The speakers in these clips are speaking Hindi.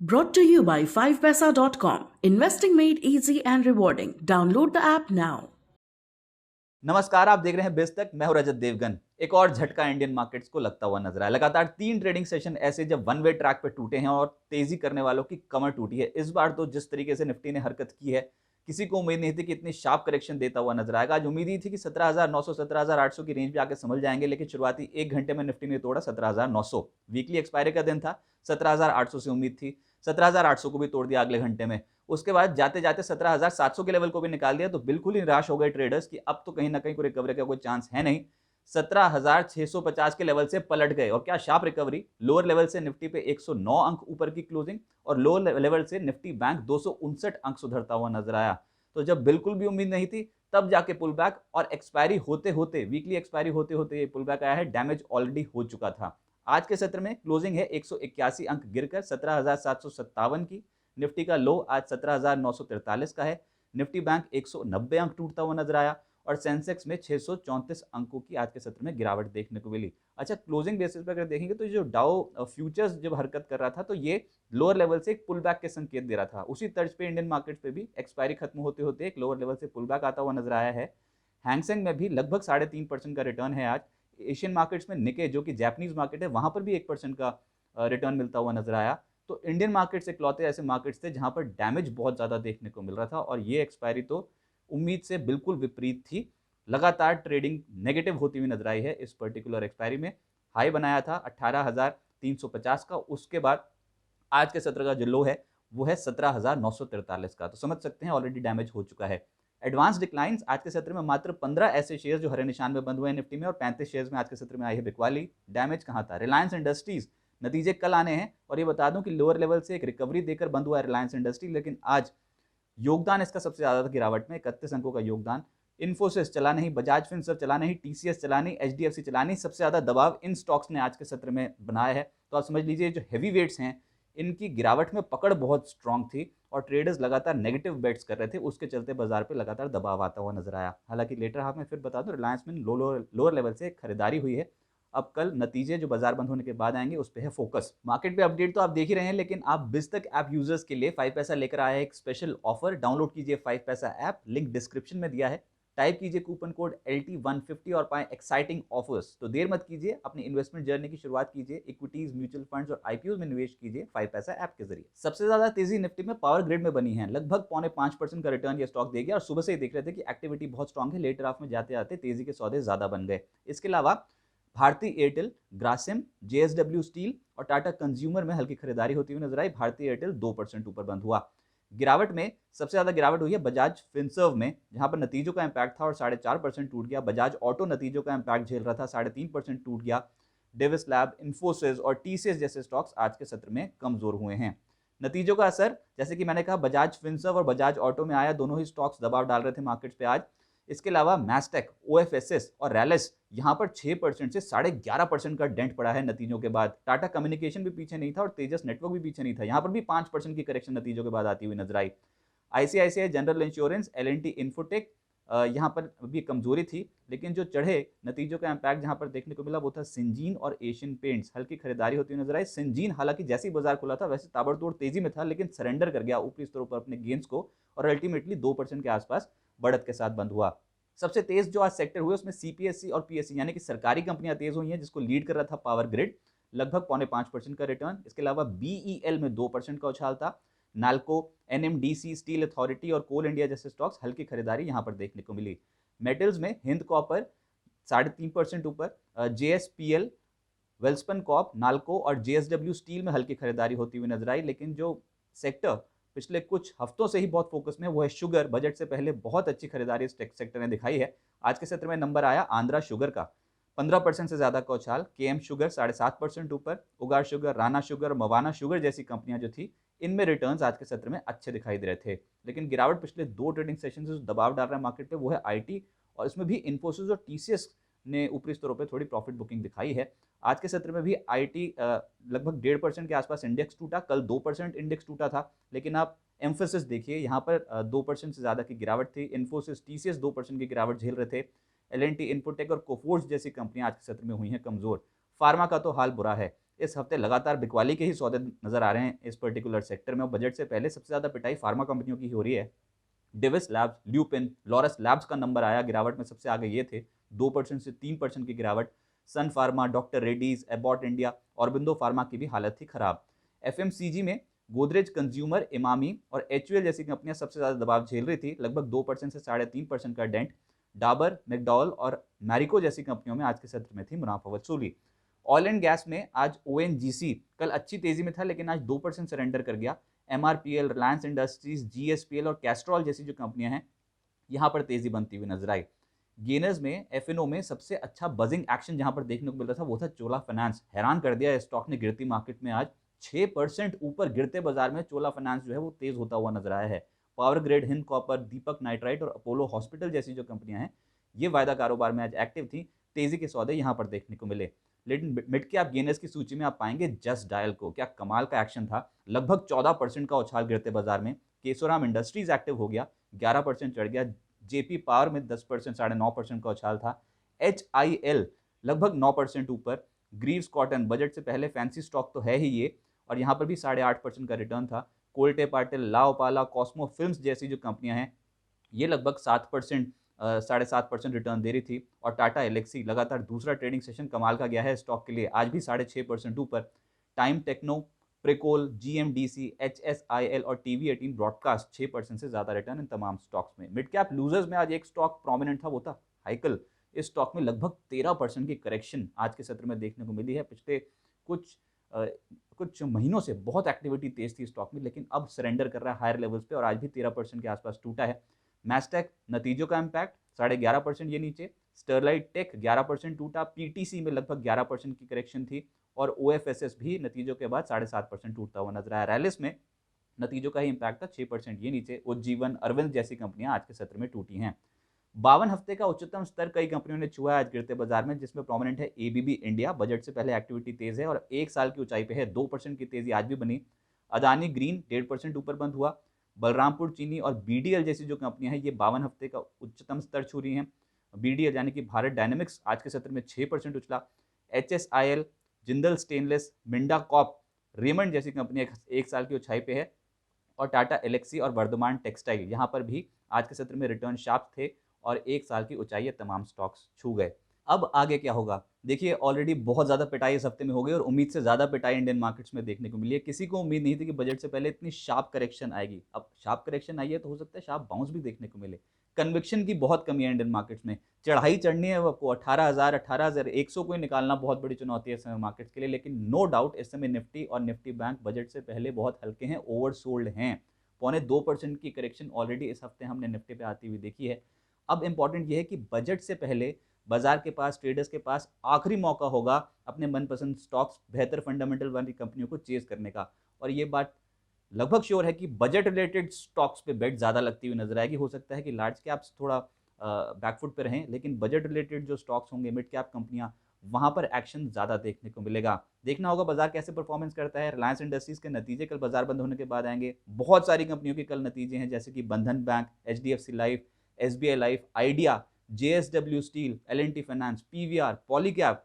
Brought to you by 5paisa.com. Investing made easy and rewarding. Download the app now. नमस्कार, आप देख रहे हैं बेस तक। मैं हूं रजत देवगन। एक और झटका इंडियन मार्केट्स को लगता हुआ नजर आया। लगातार 3 ट्रेडिंग सेशन ऐसे जब वन वे ट्रैक पे टूटे हैं और तेजी करने वालों की कमर टूटी है। इस बार तो जिस तरीके से निफ्टी ने हरकत की है, किसी को उम्मीद नहीं थी कि इतनी शार्प करेक्शन देता हुआ नजर आएगा। आज उम्मीद ही थी कि 17,900 17,800 की रेंज पे आके संभल जाएंगे, लेकिन शुरुआती 1 घंटे में निफ्टी ने तोड़ा 17,900। वीकली एक्सपायरी का दिन था, 17,800 से उम्मीद थी, 17,800 को भी तोड़ दिया अगले घंटे में। उसके बाद जाते जाते 17,700 के लेवल को भी निकाल दिया, तो बिल्कुल ही निराश हो गए ट्रेडर्स कि अब तो कहीं ना कहीं कोई रिकवरी का कोई चांस है नहीं। 17,650 के लेवल से पलट गए, और क्या शार्प रिकवरी। लोअर लेवल से निफ्टी पे 109 अंक ऊपर की क्लोजिंग, और लोअर लेवल से निफ्टी बैंक 259 अंक सुधरता हुआ नजर आया। तो जब बिल्कुल भी उम्मीद नहीं थी, तब जाके पुल बैक, और एक्सपायरी होते होते, वीकली एक्सपायरी होते होते ये पुल बैक आया है। डैमेज ऑलरेडी हो चुका था। आज के सत्र में क्लोजिंग है 181 अंक गिरकर 17,757 की। निफ्टी का लो आज 17,943 का है। निफ्टी बैंक 190 अंक टूटता हुआ नजर आया, और सेंसेक्स में 634 अंकों की आज के सत्र में गिरावट देखने को मिली। अच्छा, क्लोजिंग बेसिस पर अगर देखेंगे तो जो डाउ फ्यूचर्स जब हरकत कर रहा था, तो ये लोअर लेवल से एक पुल बैक के संकेत दे रहा था। उसी तर्ज पे इंडियन मार्केट पे भी एक्सपायरी खत्म होते होते एक लोअर लेवल से पुल बैक आता हुआ नजर आया है। हैंगसेंग में भी लगभग 3.5% का रिटर्न है आज। एशियन मार्केट्स में निके, जो कि जापानीज मार्केट है, वहां पर भी 1% का रिटर्न मिलता हुआ नजर आया। तो इंडियन मार्केट्स इकलौते ऐसे मार्केट्स थे जहां पर डैमेज बहुत ज्यादा देखने को मिल रहा था, और ये एक्सपायरी तो उम्मीद से बिल्कुल विपरीत थी। लगातार ट्रेडिंग नेगेटिव होती हुई नजर आई है इस पर्टिकुलर एक्सपायरी में। हाई बनाया था 18,350 का, उसके बाद आज के सत्र का जो लो है वो है 17,943 का। तो समझ सकते हैं ऑलरेडी डैमेज हो चुका है। एडवांस डिक्लाइंस आज के सत्र में मात्र 15 ऐसे शेयर जो हरे निशान में बंद हुए हैं निफ्टी में, और 35 शेयर्स में आज के सत्र में आई है बिकवाली। डैमेज कहां था? रिलायंस इंडस्ट्रीज। नतीजे कल आने हैं, और ये बता दूं कि लोअर लेवल से एक रिकवरी देकर बंद हुआ है रिलायंस इंडस्ट्री, लेकिन आज योगदान इसका सबसे ज्यादा था गिरावट में, 31 अंकों का योगदान। इन्फोसिस चला नहीं, बजाज फिनसर्व चला नहीं, टीसीएस चला नहीं, एचडीएफसी चला नहीं। सबसे ज्यादा दबाव इन स्टॉक्स ने आज के सत्र में बनाया है। तो आप समझ लीजिए जो हैवी वेट्स हैं, इनकी गिरावट में पकड़ बहुत स्ट्रांग थी, और ट्रेडर्स लगातार नेगेटिव बेट्स कर रहे थे। उसके चलते बाजार पे लगातार दबाव आता हुआ नजर आया। हालांकि लेटर हाफ में फिर बता दूं, रिलायंस में लोअर लेवल से खरीदारी हुई है। अब कल नतीजे जो बाजार बंद होने के बाद आएंगे, उस पर है फोकस। मार्केट पे अपडेट तो आप देख ही रहे हैं, लेकिन आप बिजतक ऐप यूजर्स के लिए 5 पैसा लेकर आया है एक स्पेशल ऑफर। डाउनलोड कीजिए 5 पैसा ऐप, लिंक डिस्क्रिप्शन में दिया है। टाइप कीजिए कूपन कोड LT150 और पाएं एक्साइटिंग ऑफर्स। तो देर मत कीजिए, अपनी इन्वेस्टमेंट जर्नी की शुरुआत कीजिए। इक्विटीज, म्यूचुअल फंड्स और आईपीओ में निवेश कीजिए 5 पैसा ऐप के जरिए। सबसे ज्यादा तेजी निफ्टी में पावर ग्रिड में बनी है। लगभग 4.5% का रिटर्न ये स्टॉक देगी, और सुबह से ही देख रहे थे कि एक्टिविटी बहुत स्ट्रांग है। लेटर हाफ में जाते आते तेजी के सौदे ज्यादा बन गए। इसके अलावा Bharti Airtel, Grasim, JSW steel और टाटा कंज्यूमर में हल्की खरीदारी होती हुई नजर आई। भारती एयरटेल 2% ऊपर बंद हुआ। गिरावट में सबसे ज्यादा गिरावट हुई है बजाज फिनसर्व में, जहां पर नतीजों का इंपैक्ट था और 4.5% टूट गया। बजाज ऑटो नतीजों का इंपैक्ट झेल रहा था, 3.5% टूट गया। डेविस लैब, इन्फोसिस और टीसीएस जैसे स्टॉक्स आज के सत्र में कमजोर हुए हैं। नतीजों का असर, जैसे कि मैंने कहा, बजाज फिनसर्व और बजाज ऑटो में आया। दोनों ही स्टॉक्स दबाव डाल रहे थे मार्केट्स पे आज। इसके अलावा मैस्टेक, ओएफएसएस और रैलिस, यहां पर 6% से 11.5% का डेंट पड़ा है नतीजों के बाद। टाटा कम्युनिकेशन भी पीछे नहीं था, और तेजस नेटवर्क भी पीछे नहीं था। यहां पर भी 5% की करेक्शन नतीजों के बाद आती हुई नजर आई। ICICI general insurance, LNT infotech, यहाँ पर भी कमजोरी थी। लेकिन जो चढ़े नतीजों का इंपैक्ट जहां पर देखने को मिला, वो था सिंजीन और एशियन पेंट्स। हल्की खरीदारी होती हुई नजर आई। सिंजीन हालांकि जैसे ही बाजार खुला था वैसे ताबड़तोड़ तेजी में था, लेकिन सरेंडर कर गया ऊपरी स्तरों पर अपने गेंस को, और अल्टीमेटली 2% के आसपास बढ़त के साथ बंद हुआ। सबसे तेज जो आज सेक्टर हुए उसमें सीपीएससी और पीएससी यानी कि सरकारी कंपनियां तेज हुई हैं, जिसको लीड कर रहा था पावर ग्रिड, लगभग 4.5% का रिटर्न। इसके अलावा बीईएल में 2% का उछाल था। नाल्को, एनएमडीसी, स्टील अथॉरिटी और कोल इंडिया जैसे स्टॉक्स, हल्की खरीदारी यहां पर देखने को मिली। मेटल्स में हिंद कॉपर 3.5% ऊपर, जेएसपीएल, वेल्सपन कॉप, नाल्को और जेएसडब्ल्यू स्टील में हल्की खरीदारी होती हुई नजर आई। लेकिन जो सेक्टर पिछले कुछ हफ्तों से ही बहुत फोकस में, वो है शुगर। बजट से पहले बहुत अच्छी खरीदारी इस सेक्टर ने दिखाई है। आज के सत्र में नंबर आया आंध्रा शुगर का, 15% से ज्यादा का उछाल। केएम शुगर 7.5% ऊपर। Ugar sugar, Rana sugar, Mawana sugar जैसी कंपनियां जो थी, इनमें रिटर्न्स आज के सत्र में अच्छे दिखाई दे रहे थे। लेकिन गिरावट पिछले 2 ट्रेडिंग सेशन से जो दबाव डाल रहा है मार्केट पे, वो है आईटी, और इसमें भी इन्फोसिस और टीसीएस ने ऊपरी स्तरों पर थोड़ी प्रॉफिट बुकिंग दिखाई है। आज के सत्र में भी आईटी लगभग 1.5% के आसपास इंडेक्स टूटा। कल 2% इंडेक्स टूटा था। लेकिन आप एम्फोसिस देखिए, यहाँ पर 2% से ज्यादा की गिरावट थी। इन्फोसिस, टीसीएस 2% की गिरावट झेल रहे थे। एलएनटी, इन्फोटेक और कोफोर्ज जैसी कंपनियां आज के सत्र में हुई हैं कमजोर। फार्मा का तो हाल बुरा है। इस हफ्ते लगातार बिकवाली के ही सौदे नजर आ रहे हैं इस पर्टिकुलर सेक्टर में। और बजट से पहले सबसे ज्यादा पिटाई फार्मा कंपनियों की हो रही है। Divi's labs, Lupin, Laurus labs का नंबर आया, गिरावट में सबसे आगे ये थे, 2% से 3% की गिरावट। Sun pharma, doctor Reddy's, Abbott India, Aurobindo pharma की भी हालत थी खराब। एफएमसीजी में गोदरेज कंज्यूमर, इमामी और एचयूएल जैसी कंपनियां सबसे ज्यादा दबाव झेल रही थी, लगभग 2% से 3.5% का डेंट। डाबर, मैकडॉल और मैरिको जैसी कंपनियों में आज के सत्र में थी मुनाफा वसूली। ऑयल एंड गैस में आज ओएनजीसी कल अच्छी तेजी में था, लेकिन आज 2% सरेंडर कर गया। एमआरपीएल, रिलायंस इंडस्ट्रीज, जीएसपीएल और कैस्ट्रॉल जैसी जो कंपनियां हैं, यहां पर तेजी बनती हुई नजर आई। गेनर्स में एफएनओ में सबसे अच्छा बजिंग एक्शन जहां पर देखने को मिल रहा था वो था चोला फाइनेंस। हैरान कर दिया स्टॉक ने गिरती मार्केट में, आज 6% ऊपर गिरते बाजार में चोला फाइनेंस जो है वो तेज होता हुआ नजर आया है। पावर ग्रिड, हिंद कॉपर, दीपक नाइट्राइट और अपोलो हॉस्पिटल जैसी जो कंपनियां हैं ये वायदा कारोबार में आज एक्टिव थी, तेजी के सौदे यहां पर देखने को मिले। लेकिन मिड कैप गेनर्स की सूची में आप पाएंगे जस्ट डायल को, क्या कमाल का एक्शन था, लगभग 14% का उछाल गिरते बाजार में। केशोराम इंडस्ट्रीज एक्टिव हो गया, 11% चढ़ गया। जेपी पावर में 10%, 9.5% का उछाल था। HIL लगभग 9% ऊपर। ग्रीव्स कॉटन, बजट से पहले फैंसी स्टॉक तो है ही ये, और यहाँ पर भी 8.5% का रिटर्न था। कोल्टे पाटिल, लाओपाला, कॉस्मो फिल्म्स जैसी जो कंपनियां हैं ये लगभग 7%, 7.5% रिटर्न दे रही थी। और टाटा एलेक्सी लगातार दूसरा ट्रेडिंग सेशन कमाल का गया है स्टॉक के लिए, आज भी 6.5% ऊपर। टाइम टेक्नो, प्रिकोल, GMDC, HSIL और TV18 ब्रॉडकास्ट 6% से ज्यादा रिटर्न इन तमाम स्टॉक्स में। मिड कैप लूजर्स में आज एक स्टॉक प्रोमिनेंट था, वो था हाइकल। इस स्टॉक में लगभग 13% की करेक्शन आज के सत्र में देखने को मिली है। पिछले कुछ महीनों से बहुत एक्टिविटी तेज थी स्टॉक में, लेकिन अब सरेंडर कर रहा है हायर लेवल्स पे और आज भी 13% के आसपास टूटा है। मैस्टेक, नतीजों का इम्पैक्ट 11.5% ये नीचे। स्टरलाइट टेक 11% टूटा। पीटीसी में लगभग 11% की करेक्शन थी। और OFSS भी नतीजों के बाद 7.5% टूटता हुआ नजर आया। रैलिस में नतीजों का ही इंपैक्ट था, 6% ये नीचे। उज्जीवन, अरविंद जैसी कंपनियां आज के सत्र में टूटी हैं। 52 हफ्ते का उच्चतम स्तर कई कंपनियों ने छुआ आज गिरते बाजार में, जिसमें प्रोमिनेंट है एबीबी इंडिया, बजट से पहले एक्टिविटी तेज है और एक साल की ऊंचाई पे है, 2% की तेजी आज भी बनी। अदानी ग्रीन 1.5% ऊपर बंद हुआ। बलरामपुर चीनी और BDL जैसी जो कंपनियां हैं ये 52 हफ्ते का उच्चतम स्तर छू रही हैं। BDL यानी कि भारत डायनेमिक्स आज के सत्र में 6% उछला। HSIL, Jindal stainless, Minda corp, Raymond जैसी कंपनियां एक साल की ऊंचाई पे है। और टाटा एलेक्सी और वर्धमान टेक्सटाइल यहाँ पर भी आज के सत्र में रिटर्न शार्प थे और एक साल की ऊंचाई ये तमाम स्टॉक्स छू गए। अब आगे क्या होगा, देखिए ऑलरेडी बहुत ज्यादा पिटाई इस हफ्ते में हो गई और उम्मीद से ज्यादा पिटाई इंडियन मार्केट्स में देखने को मिली है। किसी को उम्मीद नहीं थी कि बजट से पहले इतनी शार्प करेक्शन आएगी। अब शार्प करेक्शन आई है तो हो सकता है शार्प बाउंस भी देखने को मिले। कन्विक्शन की बहुत कमी है इंडियन मार्केट्स में, चढ़ाई चढ़नी है आपको 18,000, 18,100 को ही निकालना बहुत बड़ी चुनौती है इस समय मार्केट्स के लिए। लेकिन नो डाउट इस समय निफ्टी और निफ्टी बैंक बजट से पहले बहुत हल्के हैं, ओवरसोल्ड हैं। 0.25% की करेक्शन ऑलरेडी इस हफ्ते हमने निफ्टी पे आती हुई देखी है। अब इंपॉर्टेंट यह है कि बजट से पहले बाजार के पास, ट्रेडर्स के पास आखिरी मौका होगा अपने मनपसंद स्टॉक्स, बेहतर फंडामेंटल वाली कंपनियों को चेज करने का। और ये बात लगभग श्योर है कि बजट रिलेटेड स्टॉक्स पे बेट ज़्यादा लगती हुई नजर आएगी। हो सकता है कि लार्ज कैप्स थोड़ा बैकफुट पे रहें, लेकिन बजट रिलेटेड जो स्टॉक्स होंगे, मिड कैप कंपनियां, वहां पर एक्शन ज़्यादा देखने को मिलेगा। देखना होगा बाजार कैसे परफॉर्मेंस करता है। रिलायंस इंडस्ट्रीज के नतीजे कल बाजार बंद होने के बाद आएंगे। बहुत सारी कंपनियों के कल नतीजे हैं, जैसे कि बंधन bank, HDFC life, SBI life, idea, JSW steel, L&T finance, PVR, Polycab,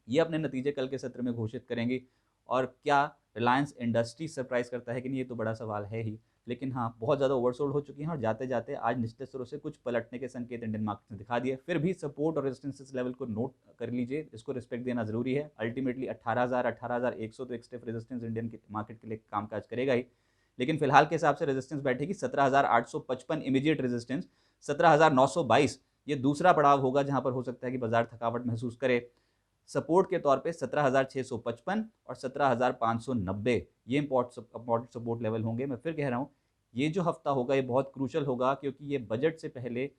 ये अपने नतीजे कल के सत्र में घोषित करेंगे। और क्या रिलायंस इंडस्ट्री सरप्राइज करता है कि नहीं, ये तो बड़ा सवाल है ही। लेकिन हाँ, बहुत ज़्यादा ओवरसोल्ड हो चुकी हैं और जाते जाते आज निचले स्तरों से कुछ पलटने के संकेत इंडियन मार्केट ने दिखा दिए। फिर भी सपोर्ट और रेजिस्टेंस लेवल को नोट कर लीजिए, इसको रिस्पेक्ट देना जरूरी है। अल्टीमेटली 18,000, 18,100 तो एक स्टिफ रेजिस्टेंस इंडियन मार्केट के लिए कामकाज करेगा ही। लेकिन फिलहाल के हिसाब से रेजिस्टेंस बैठेगी 17,855 इमीडिएट रेजिस्टेंस, 17,922 ये दूसरा पड़ाव होगा जहां पर हो सकता है कि बाजार थकावट महसूस करे। सपोर्ट के तौर पे 17,655 और 17,590 ये इंपॉर्टेंट सपोर्ट लेवल होंगे। मैं फिर कह रहा हूँ, ये जो हफ्ता होगा ये बहुत क्रूशल होगा, क्योंकि ये बजट से पहले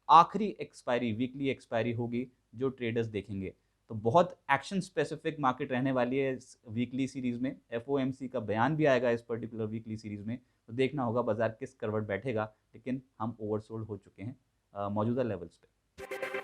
आखिरी एक्सपायरी, वीकली एक्सपायरी होगी जो ट्रेडर्स देखेंगे। तो बहुत एक्शन स्पेसिफिक मार्केट रहने वाली है इस वीकली सीरीज में। FOMC का बयान भी आएगा इस पर्टिकुलर वीकली सीरीज में, तो देखना होगा बाजार किस करवट बैठेगा। लेकिन हम ओवरसोल्ड हो चुके हैं मौजूदा लेवल्स पे।